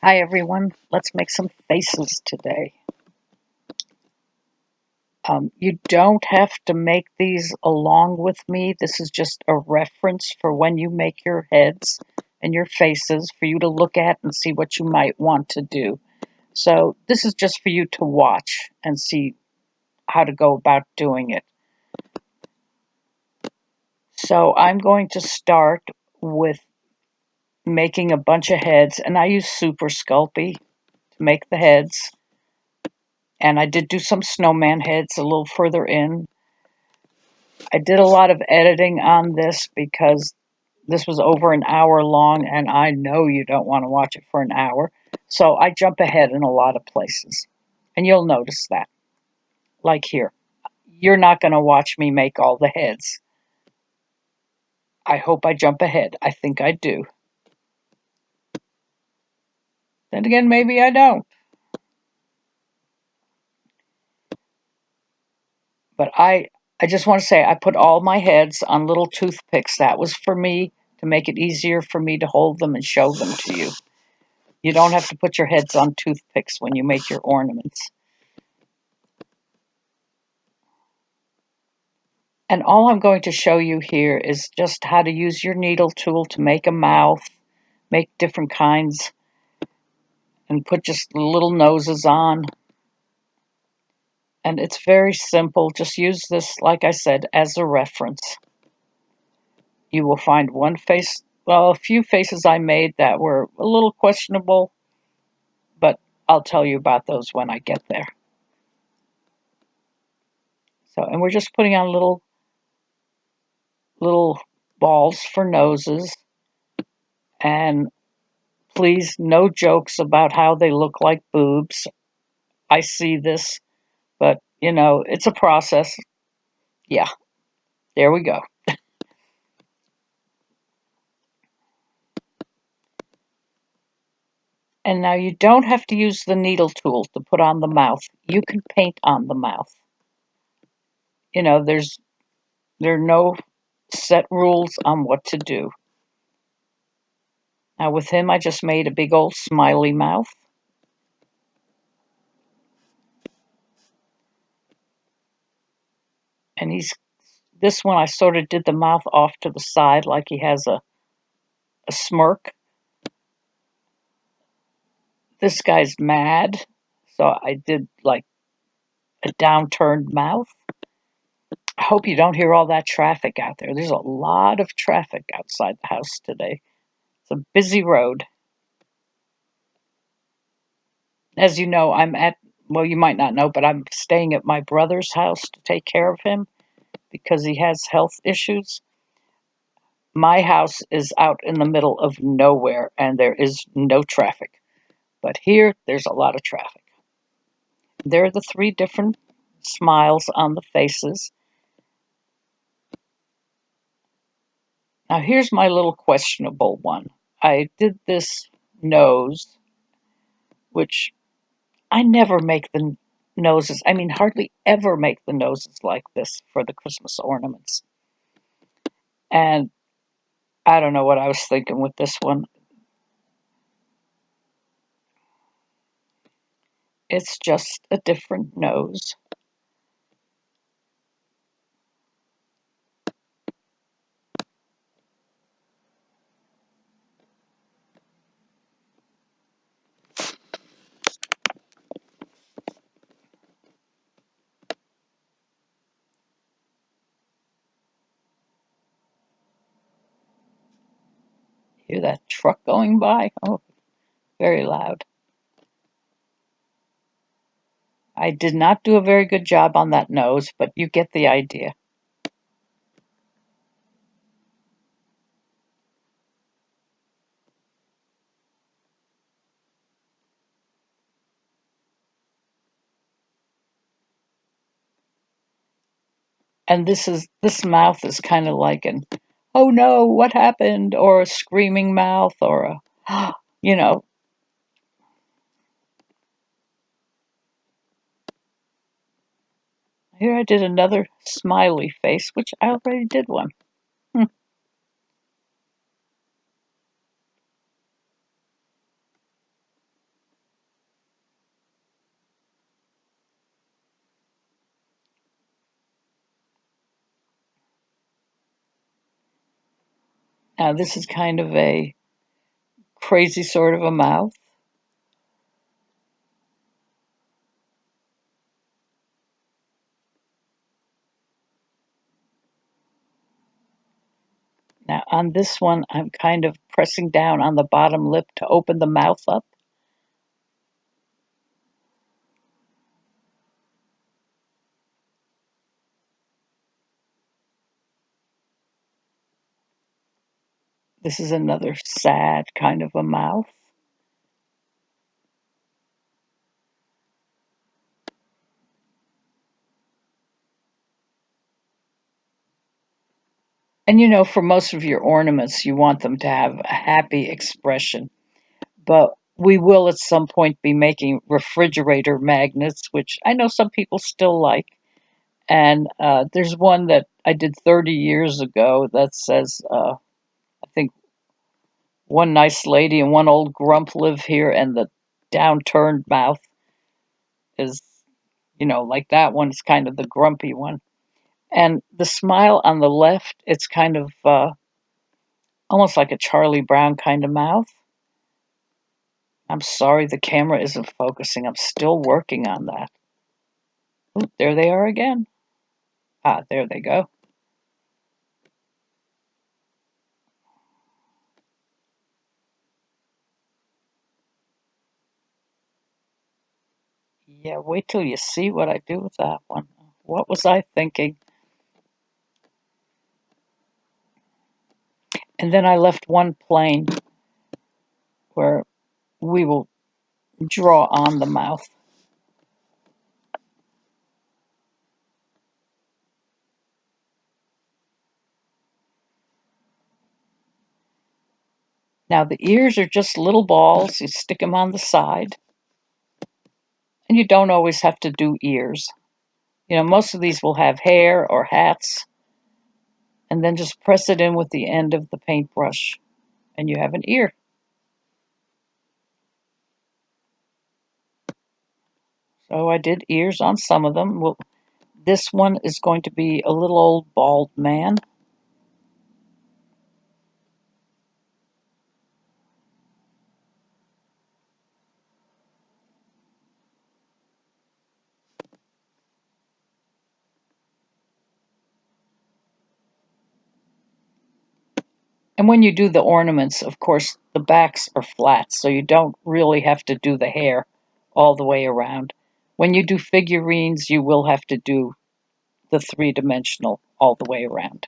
Hi everyone, let's make some faces today. You don't have to make these along with me. This is just a reference for when you make your heads and your faces for you to look at and see what you might want to do. So this is just for you to watch and see how to go about doing it. So I'm going to start with making a bunch of heads, and I use Super Sculpey to make the heads. And I did do some snowman heads a little further in. I did a lot of editing on this because this was over an hour long, and I know you don't want to watch it for an hour. So I jump ahead in a lot of places, and you'll notice that. Like here, you're not going to watch me make all the heads. I hope I jump ahead. I think I do. Then again, maybe I don't. But I just want to say I put all my heads on little toothpicks. That was for me to make it easier for me to hold them and show them to you. You don't have to put your heads on toothpicks when you make your ornaments. And all I'm going to show you here is just how to use your needle tool to make a mouth, make different kinds, and put just little noses on. And it's very simple. Just use this, like I said, as a reference. You will find one face, well, a few faces I made that were a little questionable, but I'll tell you about those when I get there. So, and we're just putting on little balls for noses, and please, no jokes about how they look like boobs. I see this, but it's a process. Yeah, there we go. And now you don't have to use the needle tool to put on the mouth. You can paint on the mouth. There are no set rules on what to do. Now with him, I just made a big old smiley mouth. And this one I sort of did the mouth off to the side like he has a smirk. This guy's mad, so I did like a downturned mouth. I hope you don't hear all that traffic out there. There's a lot of traffic outside the house today. It's a busy road. As you know, well, you might not know, but I'm staying at my brother's house to take care of him because he has health issues. My house is out in the middle of nowhere and there is no traffic. But here, there's a lot of traffic. There are the three different smiles on the faces. Now, here's my little questionable one. I did this nose, which I never make the noses. I mean, hardly ever make the noses like this for the Christmas ornaments. And I don't know what I was thinking with this one. It's just a different nose. Hear that truck going by? Oh, very loud. I did not do a very good job on that nose, but you get the idea. And this mouth is kind of like an "oh no, what happened?" or a screaming mouth or a you know. Here I did another smiley face, which I already did one. Hmm. Now this is kind of a crazy sort of a mouth. Now on this one, I'm kind of pressing down on the bottom lip to open the mouth up. This is another sad kind of a mouth. And you know, for most of your ornaments, you want them to have a happy expression. But we will at some point be making refrigerator magnets, which I know some people still like. And there's one that I did 30 years ago that says, I think, one nice lady and one old grump live here, and the downturned mouth is, like that one is kind of the grumpy one. And the smile on the left, it's kind of almost like a Charlie Brown kind of mouth. I'm sorry the camera isn't focusing. I'm still working on that. Ooh, there they are again. Ah, there they go. Yeah, wait till you see what I do with that one. What was I thinking? And then I left one plain where we will draw on the mouth. Now the ears are just little balls. You stick them on the side. And you don't always have to do ears. Most of these will have hair or hats. And then just press it in with the end of the paintbrush. And you have an ear. So I did ears on some of them. Well, this one is going to be a little old bald man. And when you do the ornaments, of course, the backs are flat, so you don't really have to do the hair all the way around. When you do figurines, you will have to do the three-dimensional all the way around.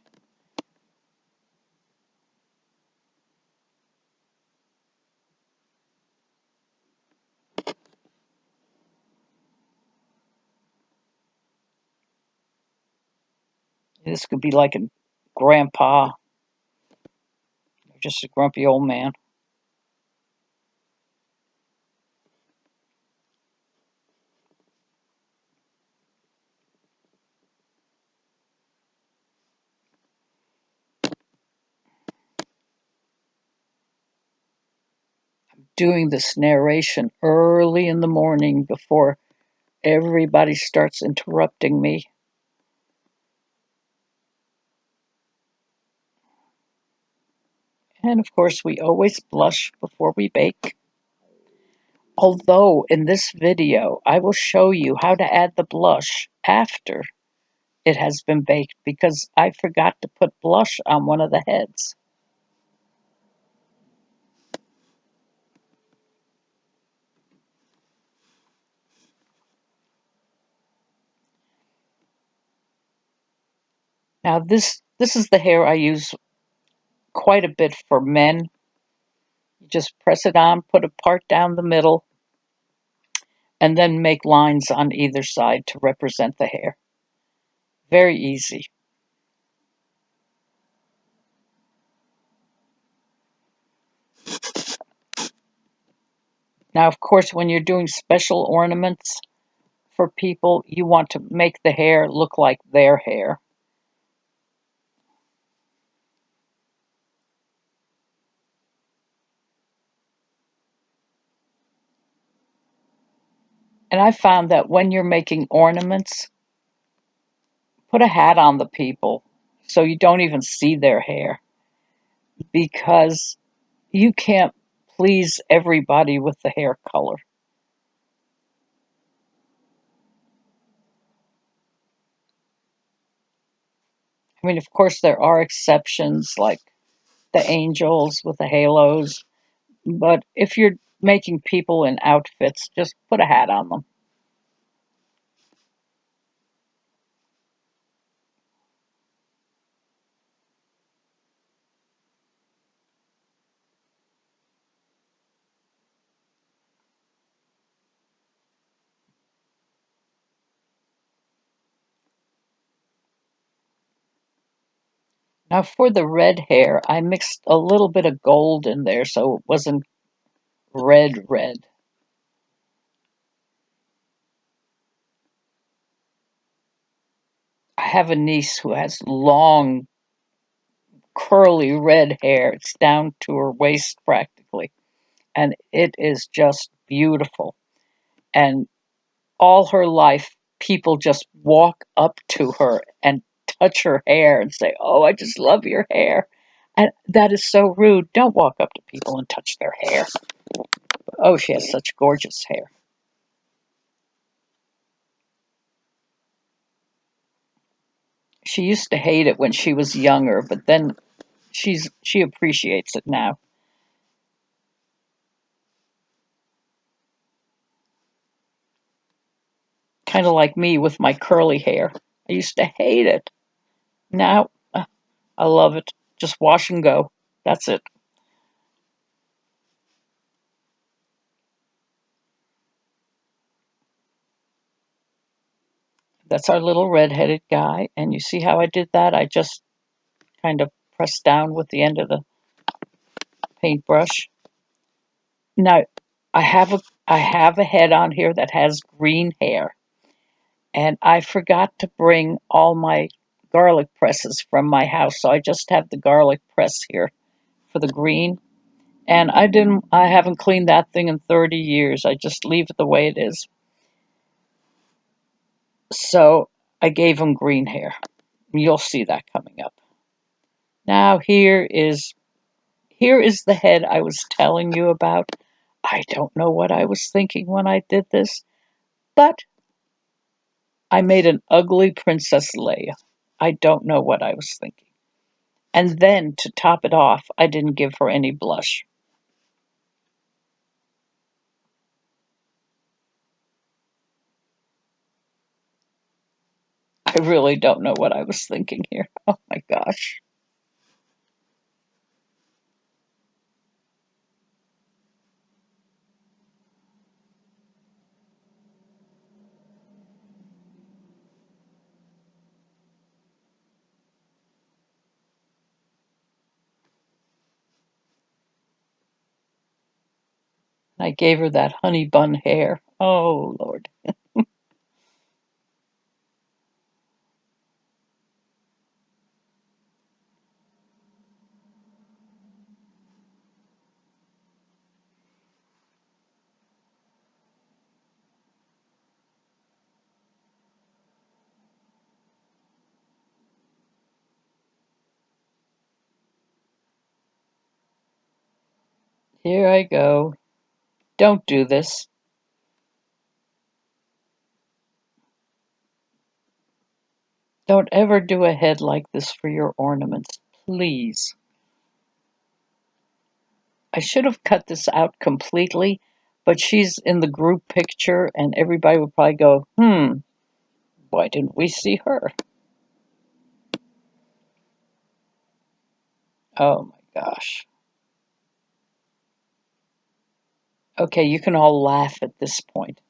This could be like a grandpa, just a grumpy old man. Doing this narration early in the morning before everybody starts interrupting me. And of course, we always blush before we bake. Although in this video, I will show you how to add the blush after it has been baked because I forgot to put blush on one of the heads. Now this is the hair I use quite a bit for men. You just press it on, put a part down the middle, and then make lines on either side to represent the hair. Very easy. Now, of course, when you're doing special ornaments for people, you want to make the hair look like their hair. And I found that when you're making ornaments, put a hat on the people so you don't even see their hair. because you can't please everybody with the hair color. I mean, of course, there are exceptions like the angels with the halos, but if you're making people in outfits, just put a hat on them. Now, for the red hair, I mixed a little bit of gold in there so it wasn't red, red. I have a niece who has long, curly red hair. It's down to her waist practically, and it is just beautiful. And all her life, people just walk up to her and touch her hair and say, "Oh, I just love your hair." And that is so rude. Don't walk up to people and touch their hair. Oh, she has such gorgeous hair. She used to hate it when she was younger, but then she appreciates it now. Kind of like me with my curly hair. I used to hate it. Now I love it. Just wash and go. That's it. That's our little red-headed guy. And you see how I did that? I just kind of pressed down with the end of the paintbrush. Now, I have a head on here that has green hair, and I forgot to bring all my garlic presses from my house, so I just have the garlic press here for the green. And I haven't cleaned that thing in 30 years. I just leave it the way it is. So I gave him green hair. You'll see that coming up. Now here is the head I was telling you about. I don't know what I was thinking when I did this, but I made an ugly Princess Leia. I don't know what I was thinking. And then to top it off, I didn't give her any blush. I really don't know what I was thinking here. Oh my gosh. I gave her that honey bun hair. Oh Lord. Here I go. Don't do this. Don't ever do a head like this for your ornaments, please. I should have cut this out completely, but she's in the group picture and everybody would probably go, why didn't we see her? Oh my gosh. Okay, you can all laugh at this point.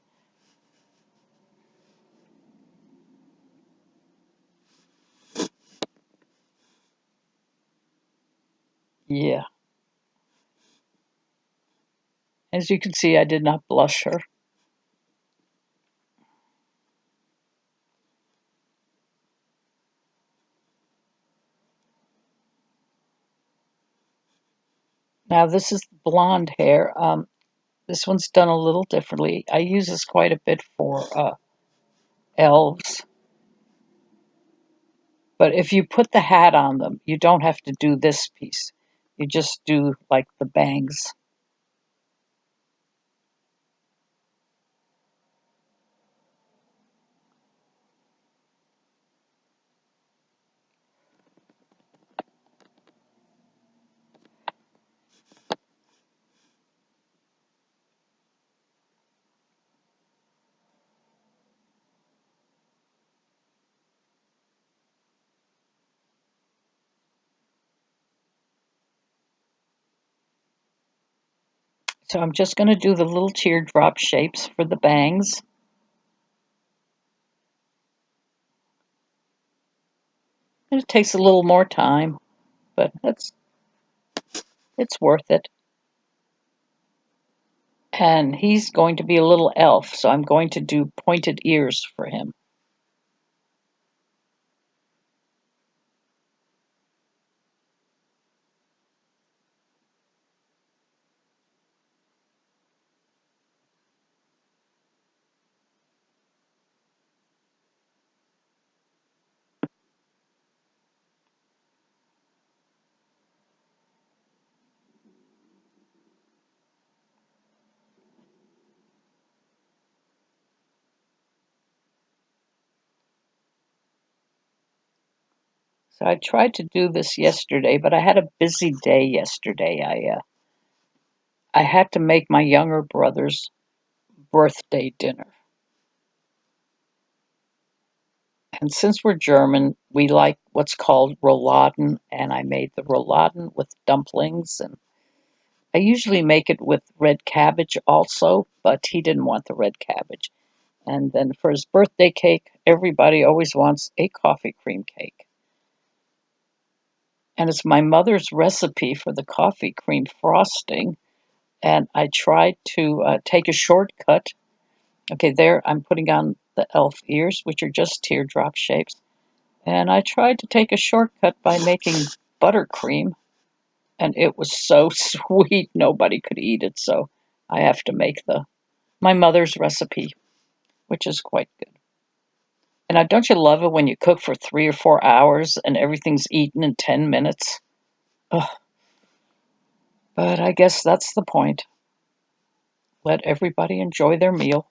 Yeah. As you can see, I did not blush her. Now, this is blonde hair. This one's done a little differently. I use this quite a bit for elves. But if you put the hat on them, you don't have to do this piece. You just do like the bangs. So I'm just going to do the little teardrop shapes for the bangs. And it takes a little more time, but it's worth it. And he's going to be a little elf, so I'm going to do pointed ears for him. So I tried to do this yesterday, but I had a busy day yesterday. I had to make my younger brother's birthday dinner. And since we're German, we like what's called rouladen, and I made the rouladen with dumplings. And I usually make it with red cabbage also, but he didn't want the red cabbage. And then for his birthday cake, everybody always wants a coffee cream cake. And it's my mother's recipe for the coffee cream frosting. And I tried to take a shortcut. Okay, there I'm putting on the elf ears, which are just teardrop shapes. And I tried to take a shortcut by making buttercream, and it was so sweet nobody could eat it. So I have to make the my mother's recipe, which is quite good. And don't you love it when you cook for 3 or 4 hours and everything's eaten in 10 minutes? Ugh, but I guess that's the point. Let everybody enjoy their meal.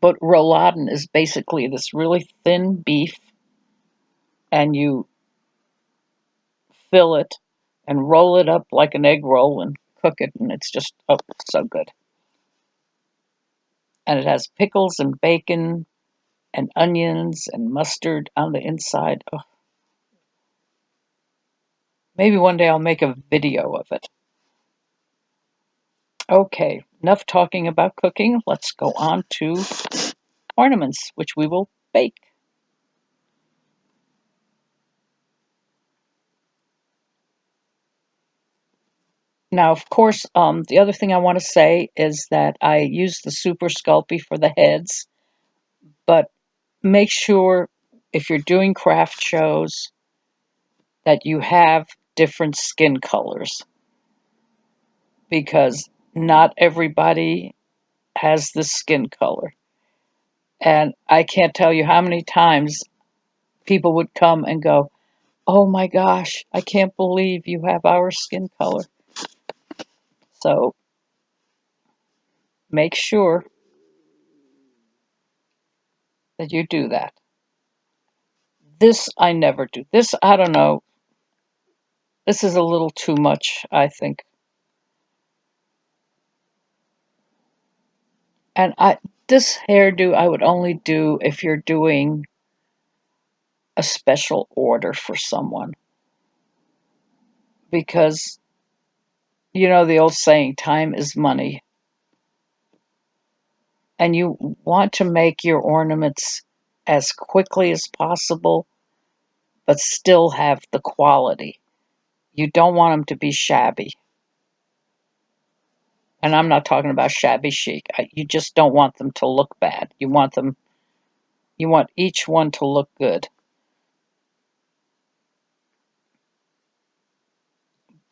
But rouladen is basically this really thin beef, and you fill it and roll it up like an egg roll and cook it, and it's just so good. And it has pickles and bacon and onions and mustard on the inside. Oh, maybe one day I'll make a video of it. Okay, enough talking about cooking. Let's go on to ornaments, which we will bake. Now, of course, the other thing I want to say is that I use the Super Sculpey for the heads, but make sure if you're doing craft shows that you have different skin colors, because not everybody has this skin color. And I can't tell you how many times people would come and go, "Oh my gosh, I can't believe you have our skin color." So make sure that you do that. This I never do. This, I don't know. This is a little too much, I think. And this hairdo I would only do if you're doing a special order for someone. Because you know the old saying, time is money. And you want to make your ornaments as quickly as possible, but still have the quality. You don't want them to be shabby. And I'm not talking about shabby chic. You just don't want them to look bad. You want each one to look good.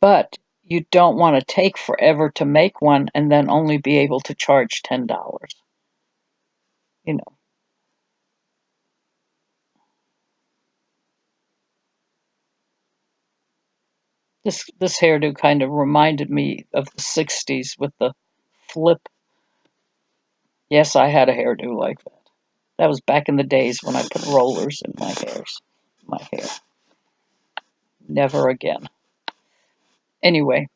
But you don't want to take forever to make one and then only be able to charge $10. You know. This hairdo kind of reminded me of the 60s with the flip. Yes, I had a hairdo like that. That was back in the days when I put rollers in my hair. Never again. Anyway,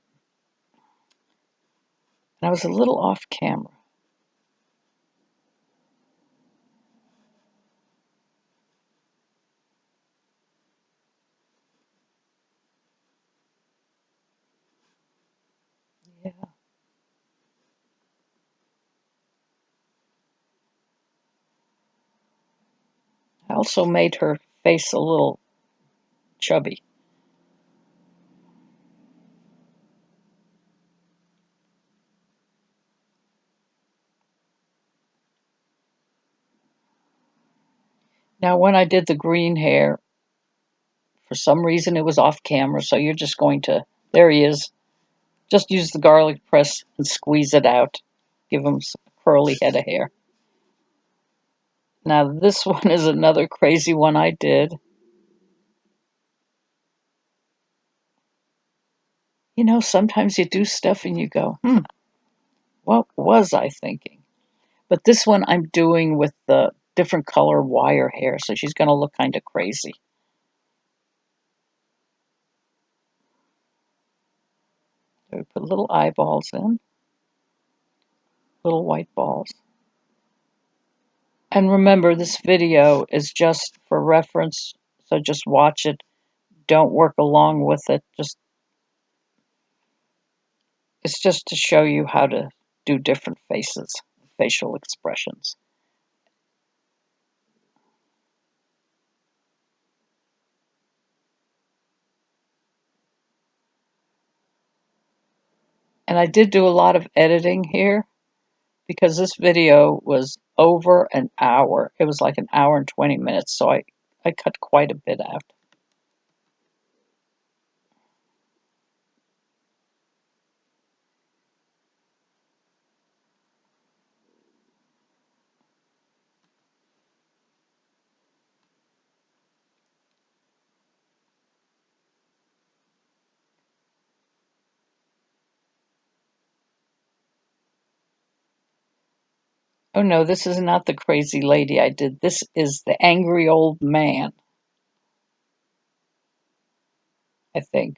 I was a little off camera. Yeah. I also made her face a little chubby. Now, when I did the green hair, for some reason it was off camera, so you're just going to, there he is. Just use the garlic press and squeeze it out. Give him a curly head of hair. Now, this one is another crazy one I did. You know, sometimes you do stuff and you go, what was I thinking? But this one I'm doing with the different color wire hair, so she's going to look kind of crazy. So we put little eyeballs in, little white balls. And remember, this video is just for reference, so just watch it. Don't work along with it. It's just to show you how to do different faces, facial expressions. And I did do a lot of editing here because this video was over an hour. It was like an hour and 20 minutes, so I cut quite a bit out. Oh no, this is not the crazy lady I did. This is the angry old man, I think.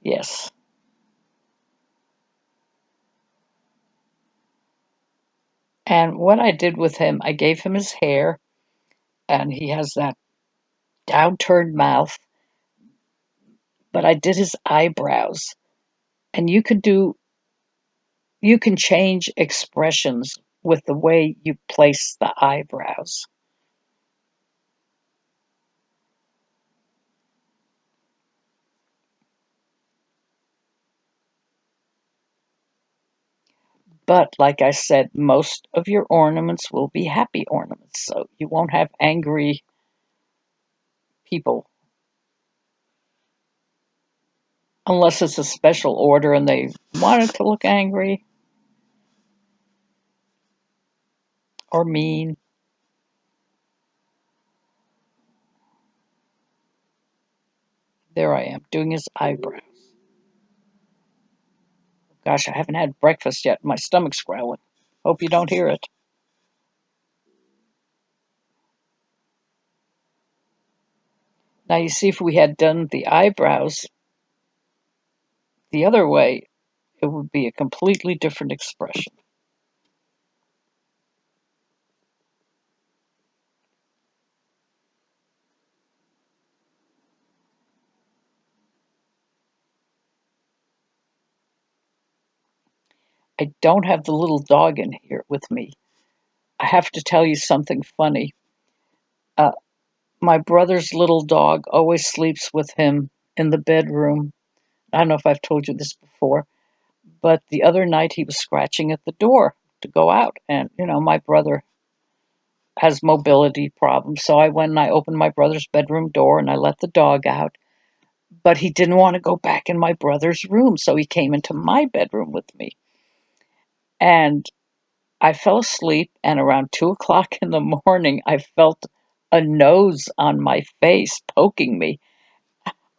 Yes. And what I did with him, I gave him his hair, and he has that downturned mouth, but I did his eyebrows. And you can change expressions with the way you place the eyebrows. But like I said, most of your ornaments will be happy ornaments, so you won't have angry people unless it's a special order and they want it to look angry or mean. There I am doing his eyebrows. Gosh, I haven't had breakfast yet. My stomach's growling. Hope you don't hear it. Now you see, if we had done the eyebrows the other way, it would be a completely different expression. I don't have the little dog in here with me. I have to tell you something funny. Uh, my brother's little dog always sleeps with him in the bedroom. I don't know if I've told you this before, but the other night he was scratching at the door to go out. And, you know, my brother has mobility problems. So I went and I opened my brother's bedroom door and I let the dog out. But he didn't want to go back in my brother's room. So he came into my bedroom with me. And I fell asleep. And around 2 o'clock in the morning, I felt a nose on my face poking me.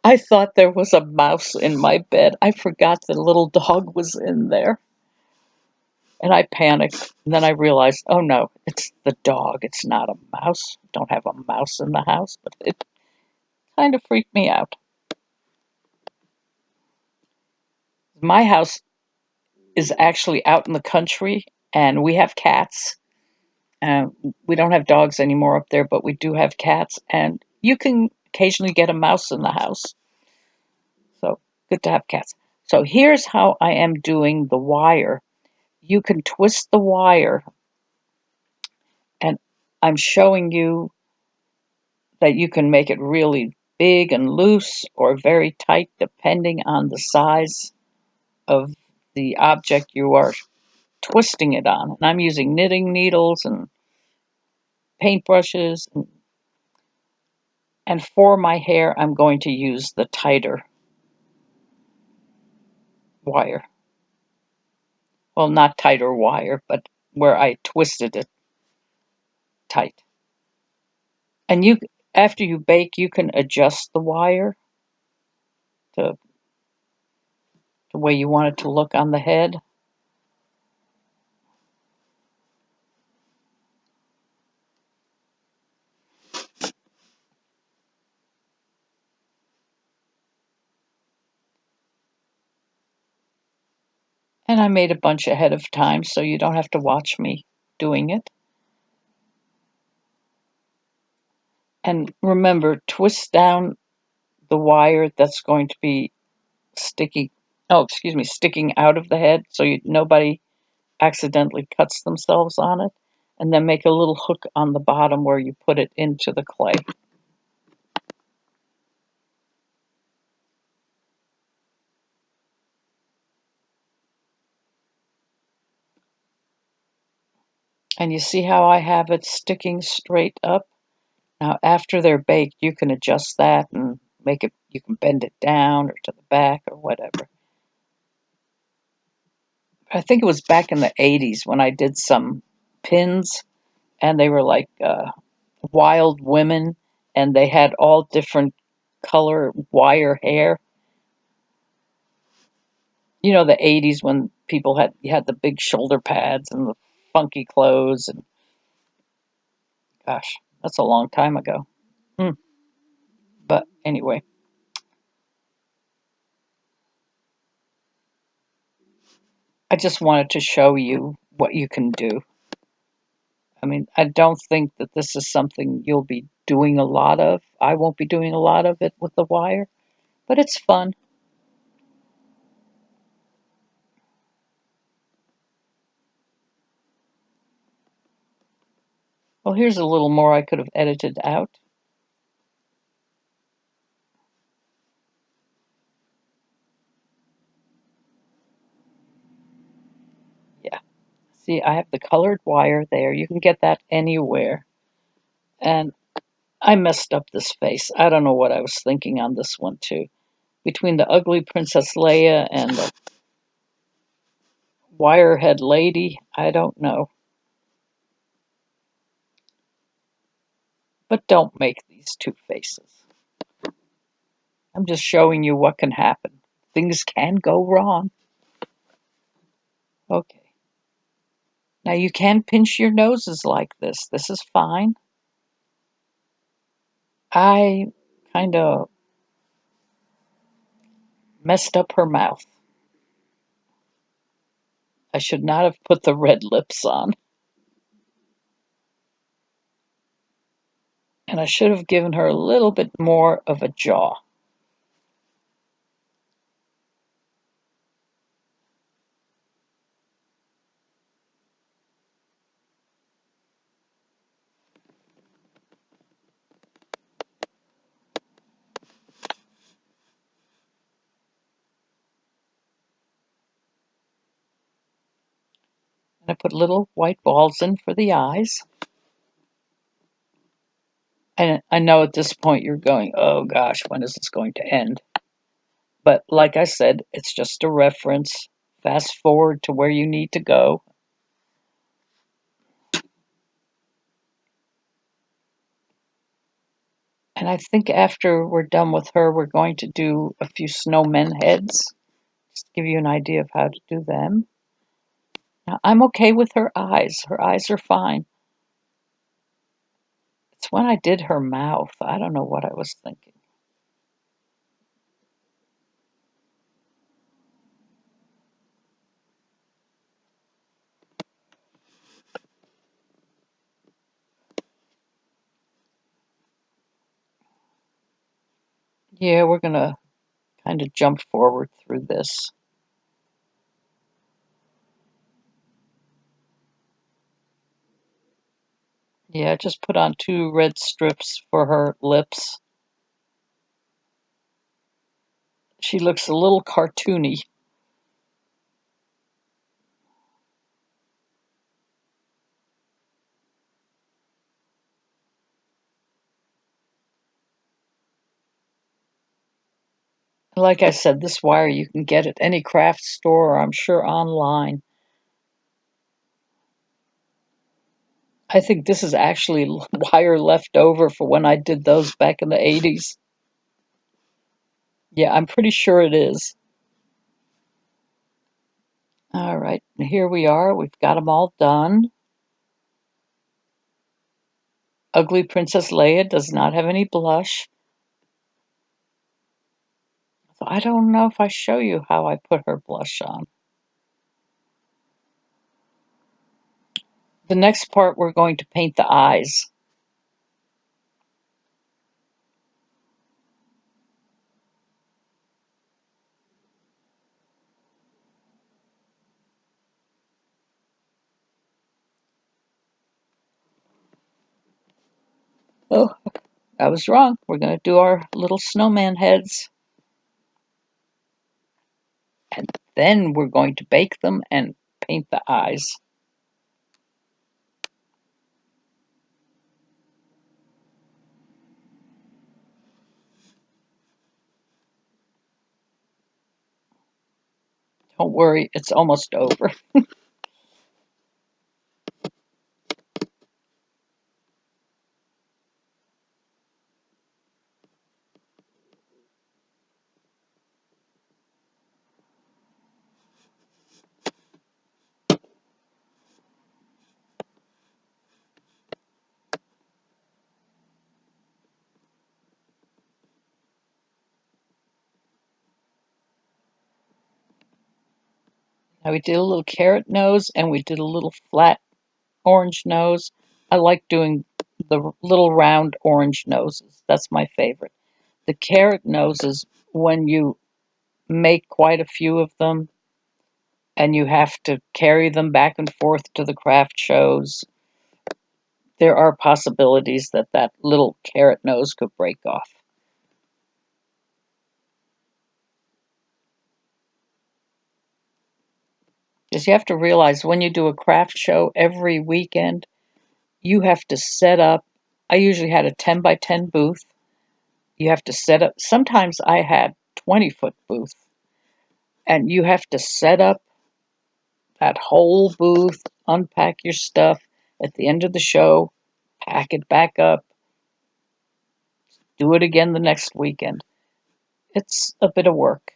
I thought there was a mouse in my bed. I forgot the little dog was in there. And I panicked. And then I realized, oh no, it's the dog. It's not a mouse. Don't have a mouse in the house, but it kind of freaked me out. My house is actually out in the country, and we have cats. We don't have dogs anymore up there, but we do have cats, and you can occasionally get a mouse in the house. So good to have cats. So here's how I am doing the wire. You can twist the wire, and I'm showing you that you can make it really big and loose or very tight depending on the size of the object you are twisting it on. And I'm using knitting needles and paintbrushes. And for my hair, I'm going to use the tighter wire. Well, not tighter wire, but where I twisted it tight. And you, after you bake, you can adjust the wire to the way you want it to look on the head. And I made a bunch ahead of time, so you don't have to watch me doing it. And remember, twist down the wire that's going to be sticking out of the head so nobody accidentally cuts themselves on it. And then make a little hook on the bottom where you put it into the clay. And you see how I have it sticking straight up? Now, after they're baked, you can adjust that and you can bend it down or to the back or whatever. I think it was back in the 80s when I did some pins, and they were like wild women, and they had all different color wire hair. You know, the 80s when you had the big shoulder pads and the funky clothes, and gosh, that's a long time ago. Hmm. But anyway, I just wanted to show you what you can do. I mean, I don't think that this is something you'll be doing a lot of. I won't be doing a lot of it with the wire, but it's fun. Well, here's a little more I could have edited out. Yeah. See, I have the colored wire there. You can get that anywhere. And I messed up this face. I don't know what I was thinking on this one, too. Between the ugly Princess Leia and the wirehead lady, I don't know. But don't make these two faces. I'm just showing you what can happen. Things can go wrong. Okay. Now you can pinch your noses like this. This is fine. I kind of messed up her mouth. I should not have put the red lips on. And I should have given her a little bit more of a jaw. And I put little white balls in for the eyes. And I know at this point you're going, oh gosh, when is this going to end? But like I said, it's just a reference. Fast forward to where you need to go. And I think after we're done with her, we're going to do a few snowmen heads. Just to give you an idea of how to do them. Now, I'm okay with her eyes. Her eyes are fine. It's when I did her mouth. I don't know what I was thinking. Yeah, we're going to kind of jump forward through this. Yeah, just put on 2 red strips for her lips. She looks a little cartoony. Like I said, this wire you can get at any craft store or I'm sure online. I think this is actually wire left over for when I did those back in the 80s. Yeah, I'm pretty sure it is. All right, here we are. We've got them all done. Ugly Princess Leia does not have any blush. So I don't know if I show you how I put her blush on. The next part, we're going to paint the eyes. Oh, I was wrong. We're going to do our little snowman heads. And then we're going to bake them and paint the eyes. Don't worry, it's almost over. Now we did a little carrot nose and we did a little flat orange nose. I like doing the little round orange noses. That's my favorite. The carrot noses, when you make quite a few of them and you have to carry them back and forth to the craft shows, there are possibilities that that little carrot nose could break off. Because you have to realize when you do a craft show every weekend, you have to set up. I usually had a 10 by 10 booth. You have to set up. Sometimes I had 20-foot booth, and you have to set up that whole booth, unpack your stuff at the end of the show, pack it back up, do it again the next weekend. It's a bit of work.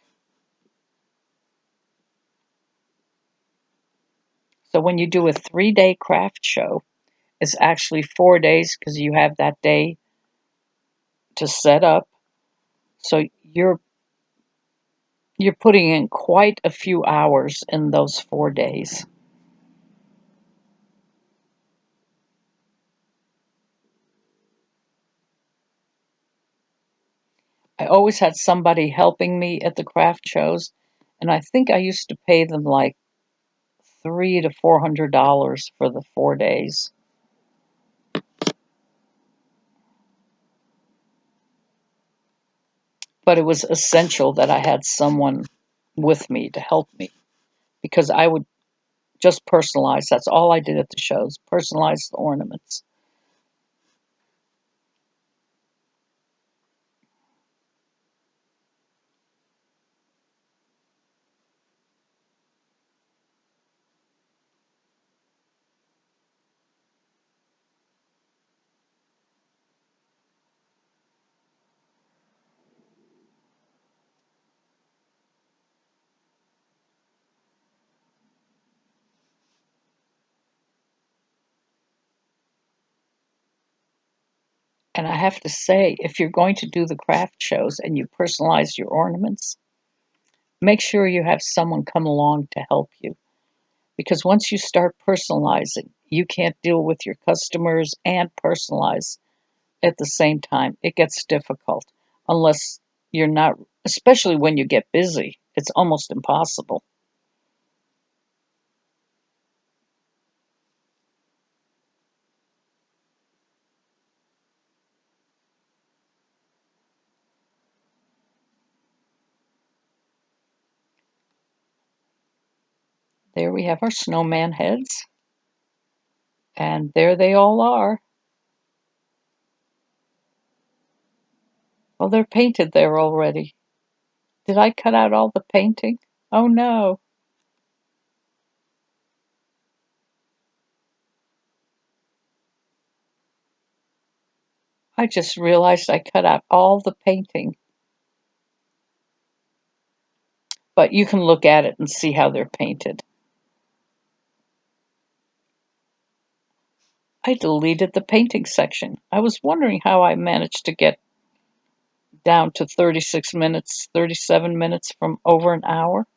So when you do a 3-day craft show, it's actually 4 days because you have that day to set up. So you're putting in quite a few hours in those 4 days. I always had somebody helping me at the craft shows, and I think I used to pay them like $300 to $400 for the 4 days. But it was essential that I had someone with me to help me because I would just personalize. That's all I did at the shows, personalize the ornaments. And I have to say, if you're going to do the craft shows and you personalize your ornaments, make sure you have someone come along to help you. Because once you start personalizing, you can't deal with your customers and personalize at the same time. It gets difficult unless you're not, especially when you get busy. It's almost impossible. There we have our snowman heads, and there they all are. Well, they're painted there already. Did I cut out all the painting? Oh no. I just realized I cut out all the painting. But you can look at it and see how they're painted. I deleted the painting section. I was wondering how I managed to get down to 36 minutes, 37 minutes from over an hour.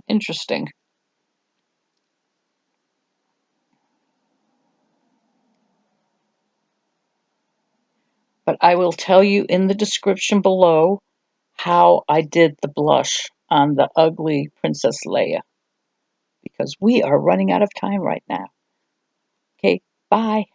Interesting. But I will tell you in the description below how I did the blush on the ugly Princess Leia because we are running out of time right now. Okay, bye.